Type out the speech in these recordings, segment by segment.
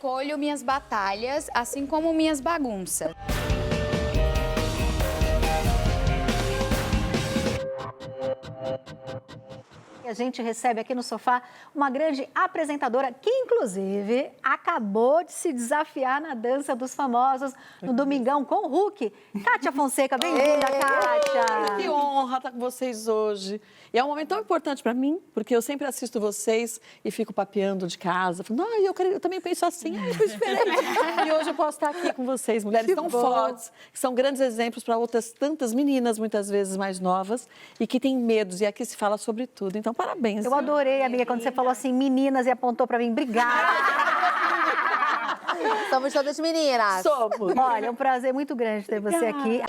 escolho minhas batalhas, assim como minhas bagunças. A gente recebe aqui no sofá uma grande apresentadora que, inclusive, acabou de se desafiar na Dança dos Famosos no Domingão com o Hulk. Kátia Fonseca, bem-vinda, Kátia! Que honra estar com vocês hoje. E é um momento tão importante para mim, porque eu sempre assisto vocês e fico papeando de casa, falando, eu também penso assim, eu penso diferente. E hoje eu posso estar aqui com vocês, mulheres tão fortes, que são grandes exemplos para outras tantas meninas, muitas vezes mais novas, e que têm medos, e aqui se fala sobre tudo. Então, parabéns. Eu adorei, amiga, quando você falou assim, meninas, e apontou para mim, obrigada. Somos todas meninas. Somos. Olha, é um prazer muito grande ter você aqui.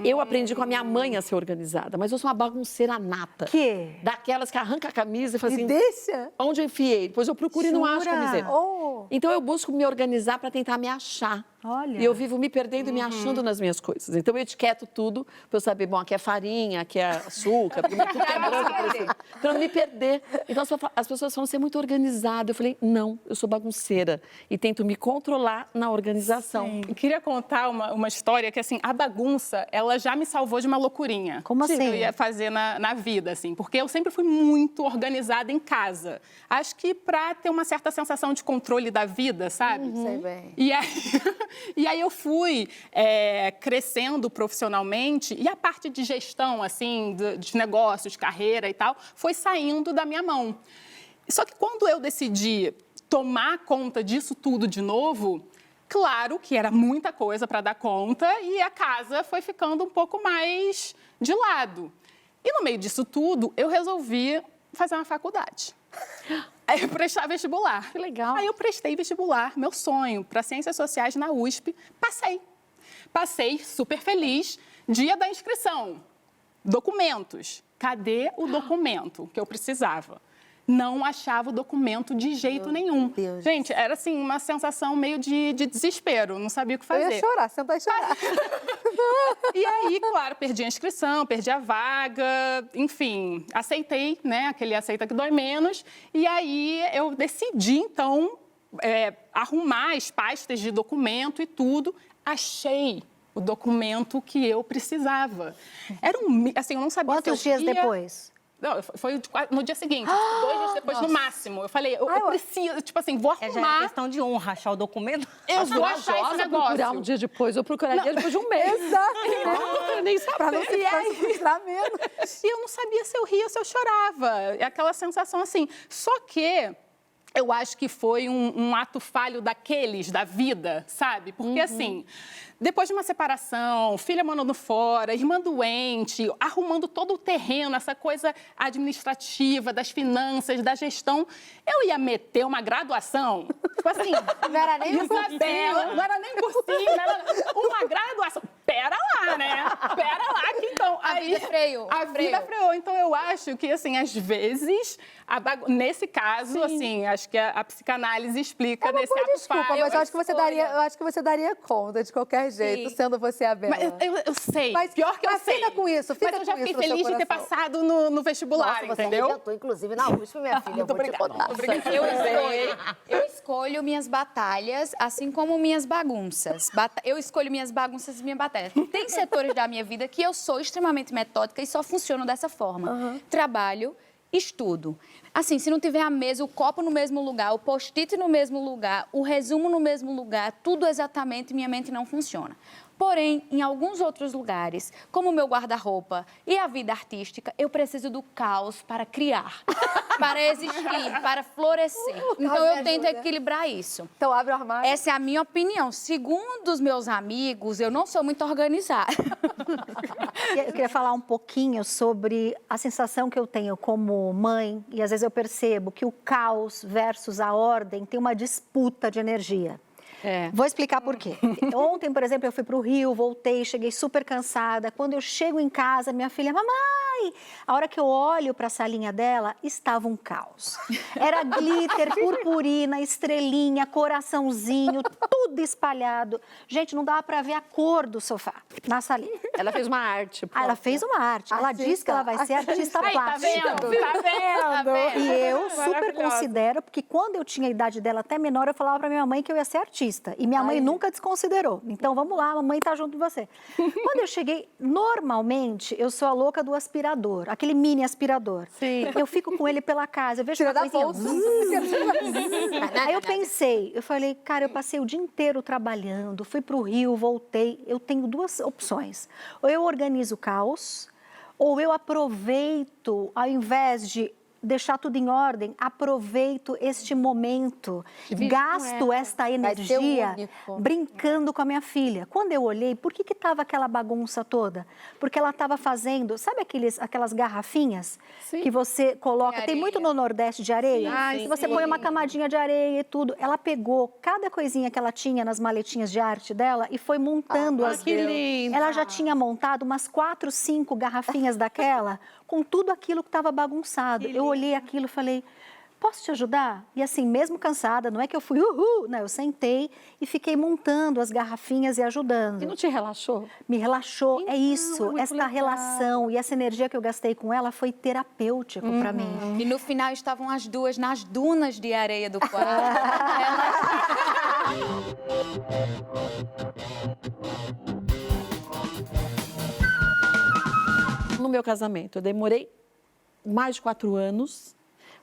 Eu aprendi com a minha mãe a ser organizada, mas eu sou uma bagunceira nata. Que? Daquelas que arranca a camisa e fala assim, deixa? onde eu enfiei? Depois eu procuro e não acho a camiseta. Oh. Então eu busco me organizar para tentar me achar. Olha. E eu vivo me perdendo e me achando nas minhas coisas. Então eu etiqueto tudo para eu saber, bom, aqui é farinha, aqui é açúcar, porque tudo que é branco parecido. Para não me perder. Então as pessoas falam, você é muito organizada. Eu falei, não, eu sou bagunceira. E tento me controlar na organização. Sim. Eu queria contar uma história que, assim, a bagunça, ela já me salvou de uma loucurinha. Como assim? Que eu ia fazer na vida, assim. Porque eu sempre fui muito organizada em casa. Acho que para ter uma certa sensação de controle da vida, sabe? Sei bem. E aí eu fui crescendo profissionalmente e a parte de gestão, assim, de negócios, carreira e tal, foi saindo da minha mão. Só que quando eu decidi tomar conta disso tudo de novo, claro que era muita coisa para dar conta e a casa foi ficando um pouco mais de lado. E no meio disso tudo, eu resolvi fazer uma faculdade. Aí eu prestar vestibular. Que legal. Aí eu prestei vestibular, meu sonho, para Ciências Sociais na USP. Passei super feliz. Dia da inscrição. Documentos. Cadê o documento que eu precisava? Não achava o documento de jeito nenhum. Deus. Gente, era assim, uma sensação meio de desespero, não sabia o que fazer. Eu ia chorar, sentar e chorar. E aí, claro, perdi a inscrição, perdi a vaga, enfim, aceitei, né, aquele aceita que dói menos. E aí eu decidi, então, arrumar as pastas de documento e tudo. Achei o documento que eu precisava. Era assim, eu não sabia Quantos se eu dias ia... depois? Não, foi no dia seguinte, 2 dias depois, no máximo. Eu falei, eu preciso, tipo assim, vou Já é arrumar. questão de honra achar o documento. Eu vou achar esse negócio. procurar um dia depois, eu procuraria depois de um mês. Exato. Eu nem sabia. Pra não se frustrar menos. E eu não sabia se eu ria ou se eu chorava. É aquela sensação assim. Só que eu acho que foi um ato falho daqueles da vida, sabe? Porque assim, depois de uma separação, filha mandando fora, irmã doente, arrumando todo o terreno, essa coisa administrativa, das finanças, da gestão, eu ia meter uma graduação. Tipo assim, Não era nem Isabela, não era nem cursinho, não era uma graduação. Pera lá, né? Pera lá que então... A vida freou. A vida freou. Então, eu acho que, assim, às vezes, nesse caso, assim, acho que a psicanálise explica desse ato Desculpa, falho. mas eu acho que você daria conta de qualquer jeito, sendo você a Bela. Mas eu sei, Mas- pior que eu mas sei. fica com isso, fica Mas eu já com fiquei isso no seu feliz de ter coração. passado no vestibular, Nossa, você entendeu? arrebentou, inclusive, na USP, minha filha. Muito eu vou te obrigada. contar. Obrigada. Eu escolho minhas batalhas, assim como minhas bagunças. Eu escolho minhas bagunças e minhas batalhas. Tem setores da minha vida que eu sou extremamente metódica e só funciono dessa forma. Trabalho, estudo. Assim, se não tiver a mesa, o copo no mesmo lugar, o post-it no mesmo lugar, o resumo no mesmo lugar, tudo exatamente, minha mente não funciona. Porém, em alguns outros lugares, como o meu guarda-roupa e a vida artística, eu preciso do caos para criar, para existir, para florescer. Então, eu tento equilibrar isso. Então, abre o armário. Essa é a minha opinião. Segundo os meus amigos, eu não sou muito organizada. Eu queria falar um pouquinho sobre a sensação que eu tenho como mãe, e às vezes eu percebo que o caos versus a ordem tem uma disputa de energia. Vou explicar por quê. Ontem, por exemplo, eu fui para o Rio, voltei, cheguei super cansada. Quando eu chego em casa, minha filha, mamãe! A hora que eu olho para a salinha dela, estava um caos. Era glitter, purpurina, estrelinha, coraçãozinho, tudo espalhado. Gente, não dava para ver a cor do sofá na salinha. Ela fez uma arte. Ela fez uma arte. Ela disse que ela vai ser artista Aí, tá plástica. vendo? Tá vendo? E eu super Maravilhosa. considero, porque quando eu tinha a idade dela até menor, eu falava para minha mãe que eu ia ser artista. E minha mãe nunca desconsiderou. Então, vamos lá, a mamãe tá junto de você. Quando eu cheguei, normalmente, eu sou a louca do aspirador, aquele mini aspirador. Sim. Eu fico com ele pela casa, eu vejo Tira uma da coisinha... bolsa. Aí eu pensei, eu falei, cara, eu passei o dia inteiro trabalhando, fui para o Rio, voltei, eu tenho duas opções. Ou eu organizo o caos, ou eu aproveito, ao invés de deixar tudo em ordem, aproveito este momento, gasto esta ser energia único. brincando com a minha filha. Quando eu olhei, por que estava aquela bagunça toda? Porque ela estava fazendo, sabe aquelas garrafinhas que você coloca, tem muito no Nordeste de areia, que você põe uma camadinha de areia e tudo. Ela pegou cada coisinha que ela tinha nas maletinhas de arte dela e foi montando as... que lindo. Ela já tinha montado umas 4, 5 garrafinhas daquela com tudo aquilo que estava bagunçado. Eu olhei aquilo e falei, posso te ajudar? E assim, mesmo cansada, não é que eu fui não, eu sentei e fiquei montando as garrafinhas e ajudando. E não te relaxou? Me relaxou, é isso, muito esta legal. relação e essa energia que eu gastei com ela foi terapêutico para mim. E no final estavam as duas nas dunas de areia do quarto. No meu casamento, eu demorei mais de 4 anos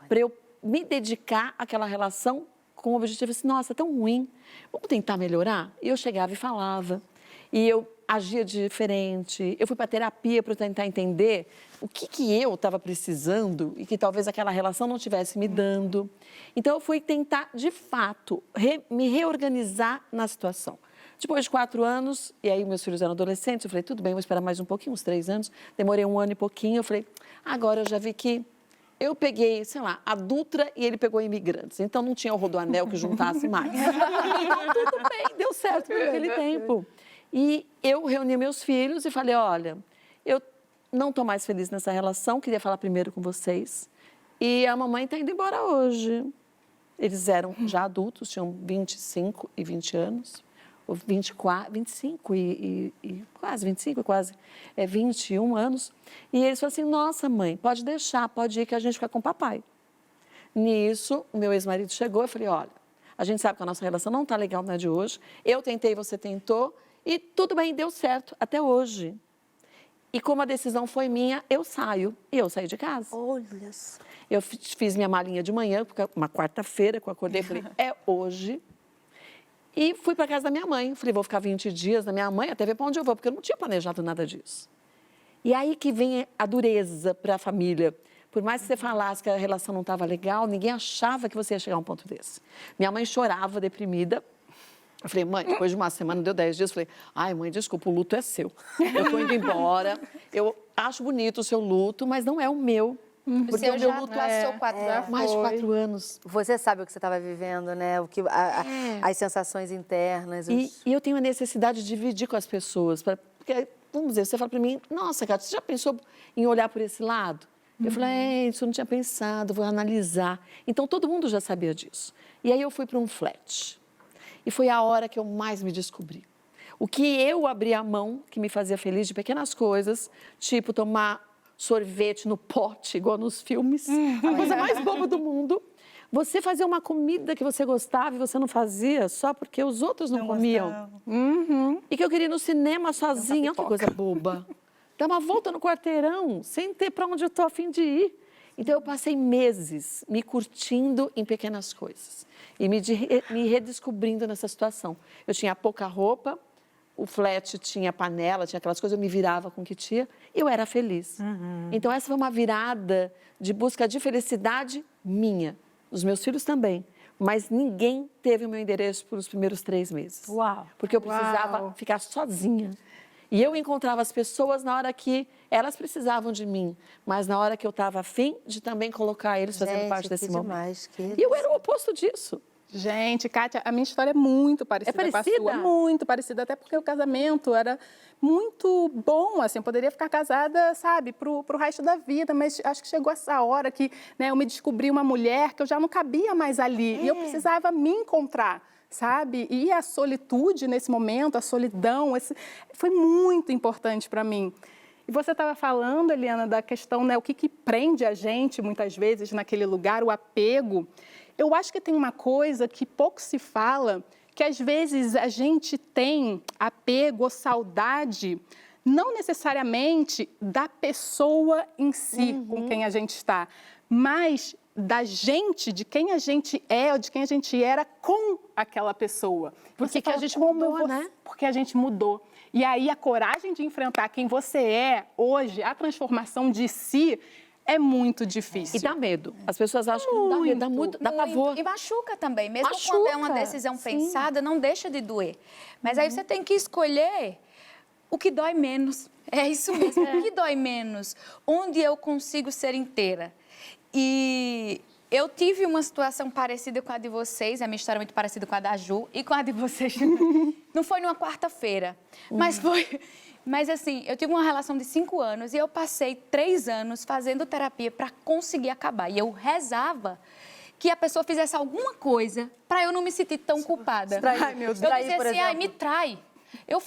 para eu me dedicar àquela relação com o objetivo assim, nossa, é tão ruim, vamos tentar melhorar? E eu chegava e falava, e eu agia diferente, eu fui para terapia para tentar entender o que eu estava precisando e que talvez aquela relação não estivesse me dando. Então, eu fui tentar, de fato, me reorganizar na situação. Depois de 4 anos, e aí meus filhos eram adolescentes, eu falei, tudo bem, vou esperar mais um pouquinho, uns 3 anos. Demorei 1 ano e pouquinho, eu falei, agora eu já vi que eu peguei, sei lá, a Dutra e ele pegou imigrantes. Então não tinha o Rodoanel que juntasse mais. Então tudo bem, deu certo por aquele tempo. E eu reuni meus filhos e falei, olha, eu não estou mais feliz nessa relação, queria falar primeiro com vocês. E a mamãe está indo embora hoje. Eles eram já adultos, tinham 25 e 20 anos. 24, 25 e quase 25, quase 21 anos. E eles falaram assim, nossa mãe, pode deixar, pode ir que a gente fica com o papai. Nisso, o meu ex-marido chegou e falei, olha, a gente sabe que a nossa relação não está legal, não é de hoje. Eu tentei, você tentou e tudo bem, deu certo até hoje. E como a decisão foi minha, eu saio. E eu saí de casa. Olha. Eu fiz minha malinha de manhã, porque uma quarta-feira que eu acordei, falei, é hoje. E fui para casa da minha mãe. Falei, vou ficar 20 dias na minha mãe até ver para onde eu vou, porque eu não tinha planejado nada disso. E aí que vem a dureza para a família. Por mais que você falasse que a relação não estava legal, ninguém achava que você ia chegar a um ponto desse. Minha mãe chorava, deprimida. Eu falei, mãe, depois de uma semana, deu 10 dias, eu falei, ai, mãe, desculpa, o luto é seu. Eu estou indo embora, eu acho bonito o seu luto, mas não é o meu. O seu já passou 4 anos. Mais de 4 anos. Você sabe o que você estava vivendo, né? As sensações internas. E eu tenho a necessidade de dividir com as pessoas. Porque, vamos dizer, você fala para mim, nossa, Cátia, você já pensou em olhar por esse lado? Eu falei, isso eu não tinha pensado, vou analisar. Então, todo mundo já sabia disso. E aí eu fui para um flat. E foi a hora que eu mais me descobri. O que eu abri a mão, que me fazia feliz de pequenas coisas, tipo tomar sorvete no pote, igual nos filmes, a coisa mais boba do mundo. Você fazer uma comida que você gostava e você não fazia só porque os outros não comiam. E que eu queria ir no cinema sozinha, olha que coisa boba. Dar uma volta no quarteirão, sem ter para onde eu estou a fim de ir. Então, eu passei meses me curtindo em pequenas coisas e me redescobrindo nessa situação. Eu tinha pouca roupa, o flat tinha panela, tinha aquelas coisas, eu me virava com o que tinha, eu era feliz. Então, essa foi uma virada de busca de felicidade minha, dos meus filhos também. Mas ninguém teve o meu endereço por os primeiros 3 meses. Uau! Porque eu precisava ficar sozinha. E eu encontrava as pessoas na hora que elas precisavam de mim, mas na hora que eu estava afim de também colocar eles fazendo parte desse momento. Demais, E eu era o oposto disso. Gente, Kátia, a minha história é muito parecida, com a parecida? sua. Muito parecida, até porque o casamento era muito bom, assim, eu poderia ficar casada, sabe, pro resto da vida, mas acho que chegou essa hora que, né, eu me descobri uma mulher que eu já não cabia mais ali, e eu precisava me encontrar, sabe? E a solitude nesse momento, a solidão, foi muito importante para mim. E você estava falando, Eliana, da questão, né, o que prende a gente, muitas vezes, naquele lugar, o apego. Eu acho que tem uma coisa que pouco se fala, que às vezes a gente tem apego ou saudade, não necessariamente da pessoa em si com quem a gente está, mas da gente, de quem a gente é ou de quem a gente era com aquela pessoa. Porque que a gente mudou, né? Porque a gente mudou. E aí a coragem de enfrentar quem você é hoje, a transformação de si, é muito difícil. E dá medo. As pessoas acham que não dá medo, dá muito, dá pavor. E machuca também. Mesmo quando é uma decisão pensada, não deixa de doer. Mas aí você tem que escolher o que dói menos. É isso mesmo. O que dói menos? Onde eu consigo ser inteira. E eu tive uma situação parecida com a de vocês, a minha história é muito parecida com a da Ju e com a de vocês também. Não foi numa quarta-feira, mas foi... Mas assim, eu tive uma relação de 5 anos e eu passei 3 anos fazendo terapia para conseguir acabar. E eu rezava que a pessoa fizesse alguma coisa para eu não me sentir tão culpada. Ai, meu Deus. Eu dizia assim, ai, me trai. Eu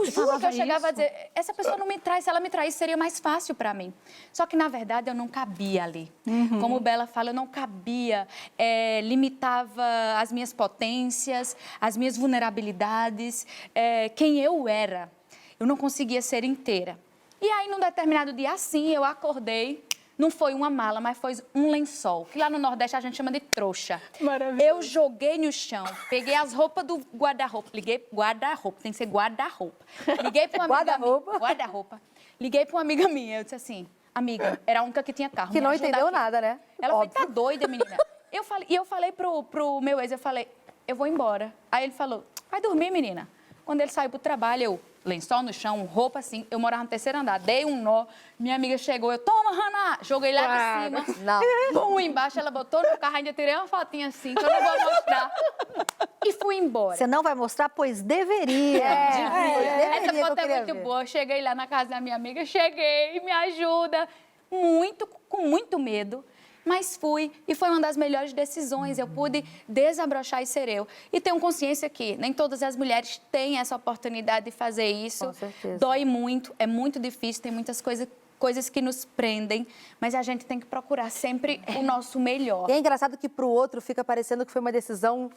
juro que eu chegava a dizer, essa pessoa não me trai, se ela me traísse seria mais fácil para mim. Só que, na verdade, eu não cabia ali. Como Bela fala, eu não cabia, limitava as minhas potências, as minhas vulnerabilidades, quem eu era. Eu não conseguia ser inteira. E aí, num determinado dia, assim, eu acordei, não foi uma mala, mas foi um lençol, que lá no Nordeste a gente chama de trouxa. Maravilhoso. Eu joguei no chão, peguei as roupas do guarda-roupa, guarda-roupa, tem que ser guarda-roupa. Liguei para uma amiga minha, guarda-roupa. Liguei para uma amiga minha, eu disse assim, amiga, era a única que tinha carro. Que não ajuda entendeu aqui. nada, né? Ela falou, tá doida, menina. Eu falei pro meu ex, eu falei, eu vou embora. Aí ele falou, vai dormir, menina. Quando ele saiu pro trabalho, eu, lençol no chão, roupa assim, eu morava no 3º andar, dei um nó, minha amiga chegou, eu, toma, Hannah, joguei lá de cima, pum, embaixo, ela botou no carro, ainda tirei uma fotinha assim, que eu não vou mostrar, e fui embora. Você não vai mostrar, pois deveria. Essa foto é muito boa, eu cheguei lá na casa da minha amiga, me ajuda, com muito medo. Mas fui, e foi uma das melhores decisões. Eu pude desabrochar e ser eu. E tenho consciência que nem todas as mulheres têm essa oportunidade de fazer isso. Com certeza. Dói muito, é muito difícil, tem muitas coisas que nos prendem, mas a gente tem que procurar sempre o nosso melhor. E é engraçado que pro outro fica parecendo que foi uma decisão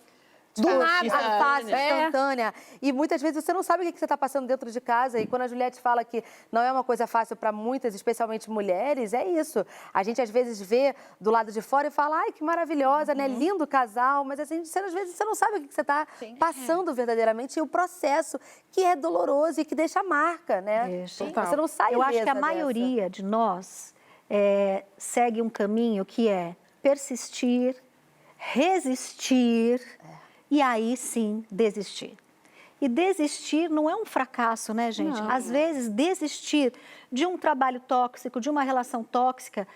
do nada, fácil, instantânea. E muitas vezes você não sabe o que você está passando dentro de casa. E quando a Juliette fala que não é uma coisa fácil para muitas, especialmente mulheres, é isso. A gente às vezes vê do lado de fora e fala, ai, que maravilhosa, né? Lindo casal. Mas assim, às vezes você não sabe o que você está passando verdadeiramente e o processo que é doloroso e que deixa marca, né? Você não sai Eu acho que a ilesa maioria de nós segue um caminho que é persistir, resistir e aí sim desistir. E desistir não é um fracasso, né, gente? Às vezes, desistir de um trabalho tóxico, de uma relação tóxica,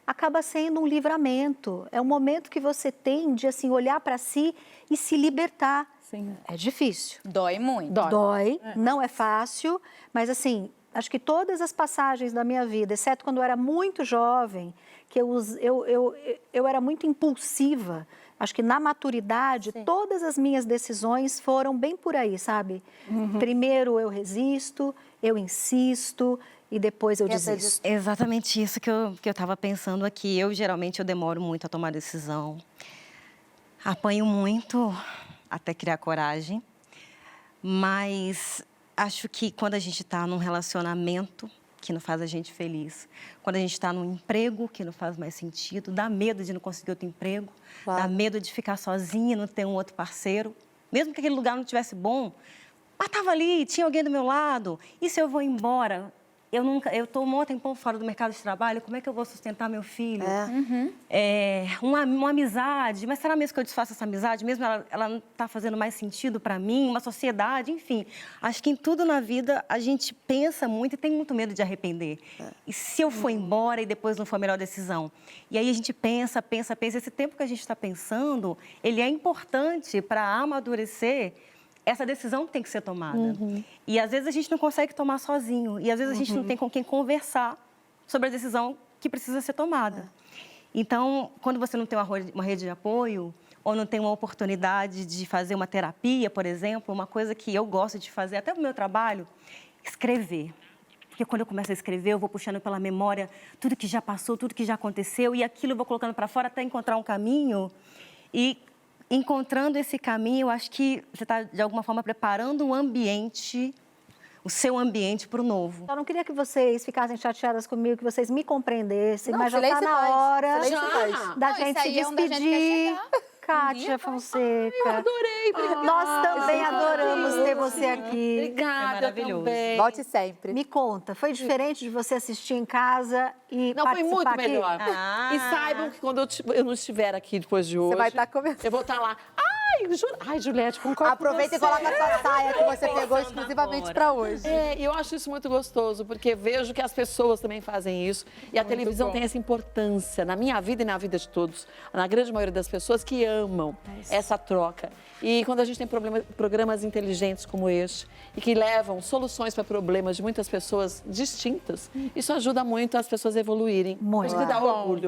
acaba sendo um livramento. É um momento que você tem de assim, olhar para si e se libertar. Sim. É difícil. Dói muito. Dói, não é fácil, mas assim, acho que todas as passagens da minha vida, exceto quando eu era muito jovem, que eu era muito impulsiva, acho que na maturidade, todas as minhas decisões foram bem por aí, sabe? Primeiro eu resisto, eu insisto e depois eu desisto. É exatamente isso que eu estava pensando aqui. Geralmente, eu demoro muito a tomar decisão. Apanho muito até criar coragem. Mas acho que quando a gente está num relacionamento que não faz a gente feliz, quando a gente está num emprego que não faz mais sentido, dá medo de não conseguir outro emprego, dá medo de ficar sozinha, não ter um outro parceiro, mesmo que aquele lugar não estivesse bom, mas estava ali, tinha alguém do meu lado, e se eu vou embora? eu estou um tempão fora do mercado de trabalho, como é que eu vou sustentar meu filho? Uma amizade, mas será mesmo que eu desfaço essa amizade? Mesmo ela não está fazendo mais sentido para mim, uma sociedade, enfim. Acho que em tudo na vida a gente pensa muito e tem muito medo de arrepender. E se eu for embora e depois não for a melhor decisão? E aí a gente pensa. Esse tempo que a gente está pensando, ele é importante para amadurecer. Essa decisão tem que ser tomada. E às vezes a gente não consegue tomar sozinho. E às vezes a gente não tem com quem conversar sobre a decisão que precisa ser tomada. Então, quando você não tem uma rede de apoio, ou não tem uma oportunidade de fazer uma terapia, por exemplo, uma coisa que eu gosto de fazer, até no meu trabalho, escrever. Porque quando eu começo a escrever, eu vou puxando pela memória tudo que já passou, tudo que já aconteceu, e aquilo eu vou colocando para fora até encontrar um caminho. E encontrando esse caminho, eu acho que você está, de alguma forma, preparando o seu ambiente para o novo. Eu não queria que vocês ficassem chateadas comigo, que vocês me compreendessem, Não, mas já está silêncio na faz. hora Silêncio faz. da Não, gente isso se aí é onde a gente quer despedir. chegar. Kátia Fonseca. Adorei, obrigada. Nós também adoramos ter você aqui. Obrigada, maravilhoso. também. Volte sempre. Me conta, foi diferente de você assistir em casa e Não, foi participar muito aqui? melhor. E saibam que quando eu não estiver aqui depois de hoje... Você vai estar começando. Eu vou estar lá. Ai, Juliette, concordo Aproveita e com você. coloca essa saia que você pegou exclusivamente para hoje. E eu acho isso muito gostoso, porque vejo que as pessoas também fazem isso. E a televisão bom. tem essa importância na minha vida e na vida de todos. Na grande maioria das pessoas que amam essa troca. E quando a gente tem programas inteligentes como este, e que levam soluções para problemas de muitas pessoas distintas, isso ajuda muito as pessoas a evoluírem. Muito. Acho que dá orgulho.